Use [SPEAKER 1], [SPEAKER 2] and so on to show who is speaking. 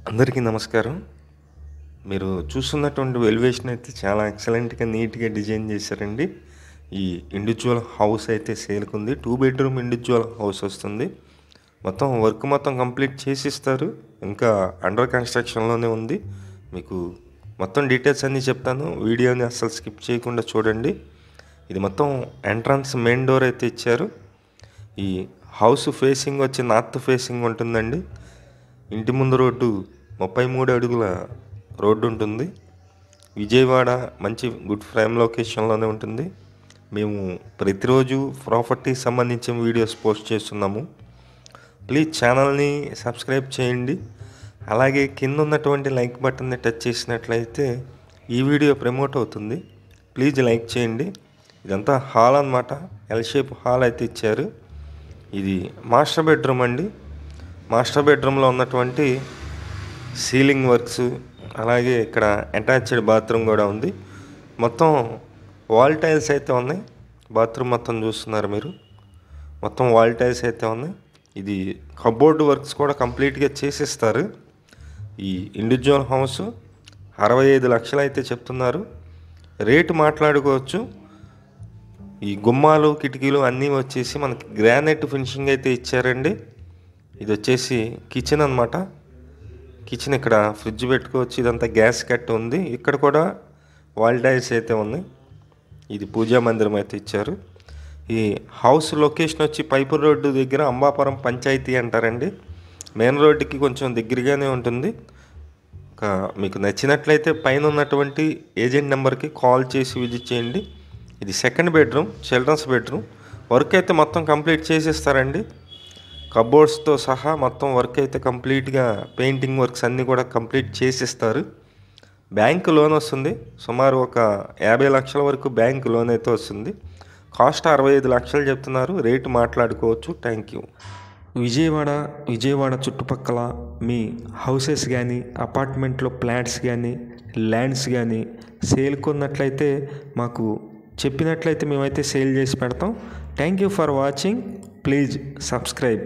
[SPEAKER 1] అందరికీ నమస్కారం. మీరు చూస్తున్నటువంటి ఎలివేషన్ అయితే చాలా ఎక్సలెంట్‌గా, నీట్‌గా డిజైన్ చేశారండి. ఈ ఇండివిడ్యువల్ హౌస్ అయితే సేల్‌కుంది. 2 బెడ్‌రూమ్ ఇండివిడ్యువల్ హౌస్ వస్తుంది. మొత్తం వర్క్ మొత్తం కంప్లీట్ చేసిస్తారు. ఇంకా అండర్ కన్‌స్ట్రక్షన్‌లోనే ఉంది. మీకు మొత్తం డీటెయిల్స్ అన్నీ చెప్తాను. వీడియోని అస్సలు స్కిప్ చేయకుండా చూడండి. ఇది మొత్తం ఎంట్రన్స్ మెయిన్ డోర్ అయితే ఇచ్చారు. ఈ హౌస్ ఫేసింగ్ వచ్చి నార్త్ ఫేసింగ్ ఉంటుందండి. ఇంటి ముందు రోడ్డు 33 అడుగుల రోడ్డు ఉంటుంది. విజయవాడ మంచి గుడ్ ప్రైమ్ లొకేషన్లోనే ఉంటుంది. మేము ప్రతిరోజు ప్రాపర్టీకి సంబంధించిన వీడియోస్ పోస్ట్ చేస్తున్నాము. ప్లీజ్ ఛానల్ని సబ్స్క్రైబ్ చేయండి. అలాగే కింద ఉన్నటువంటి లైక్ బటన్ని టచ్ చేసినట్లయితే ఈ వీడియో ప్రమోట్ అవుతుంది. ప్లీజ్ లైక్ చేయండి. ఇదంతా హాల్ అన్నమాట. ఎల్ షేప్ హాల్ అయితే ఇచ్చారు. ఇది మాస్టర్ బెడ్రూమ్ అండి. మాస్టర్ బెడ్రూమ్లో ఉన్నటువంటి సీలింగ్ వర్క్స్, అలాగే ఇక్కడ అటాచ్డ్ బాత్రూమ్ కూడా ఉంది. మొత్తం వాల్ టైల్స్ అయితే ఉన్నాయి. బాత్రూమ్ మొత్తం చూస్తున్నారు మీరు. మొత్తం వాల్ టైల్స్ అయితే ఉన్నాయి. ఇది కబోర్డ్ వర్క్స్ కూడా కంప్లీట్గా చేసిస్తారు. ఈ ఇండివిడ్యువల్ హౌస్ 65 లక్షలు అయితే చెప్తున్నారు. రేటు మాట్లాడుకోవచ్చు. ఈ గుమ్మాలు, కిటికీలు అన్నీ వచ్చేసి మనకి గ్రానైట్ ఫినిషింగ్ అయితే ఇచ్చారండి. ఇది వచ్చేసి కిచెన్ అన్నమాట. కిచెన్ ఇక్కడ ఫ్రిడ్జ్ పెట్టుకోవచ్చు. ఇదంతా గ్యాస్ కట్ ఉంది. ఇక్కడ కూడా వాల్ టైల్స్ అయితే ఉన్నాయి. ఇది పూజా మందిరం అయితే ఇచ్చారు. ఈ హౌస్ లొకేషన్ వచ్చి పైపు రోడ్డు దగ్గర అంబాపురం పంచాయతీ అంటారండి. మెయిన్ రోడ్డుకి కొంచెం దగ్గరగానే ఉంటుంది. మీకు నచ్చినట్లయితే పైన ఉన్నటువంటి ఏజెంట్ నెంబర్కి కాల్ చేసి విజిట్ చేయండి. ఇది second bedroom, children's bedroom. Work అయితే మొత్తం కంప్లీట్ చేసేస్తారండి. కబోర్డ్స్తో సహా మొత్తం వర్క్ అయితే కంప్లీట్గా పెయింటింగ్ వర్క్స్ అన్నీ కూడా కంప్లీట్ చేసిస్తారు. బ్యాంకు లోన్ వస్తుంది. సుమారు ఒక 50 లక్షల వరకు బ్యాంకు లోన్ అయితే వస్తుంది. కాస్ట్ 65 లక్షలు చెప్తున్నారు. రేటు మాట్లాడుకోవచ్చు. Thank you.
[SPEAKER 2] విజయవాడ చుట్టుపక్కల మీ హౌసెస్ కానీ, అపార్ట్మెంట్లో ఫ్లాట్స్ కానీ, ల్యాండ్స్ కానీ సేల్కున్నట్లయితే మాకు చెప్పినట్లయితే మేమైతే సేల్ చేసి పెడతాం. Thank you for watching. Please subscribe.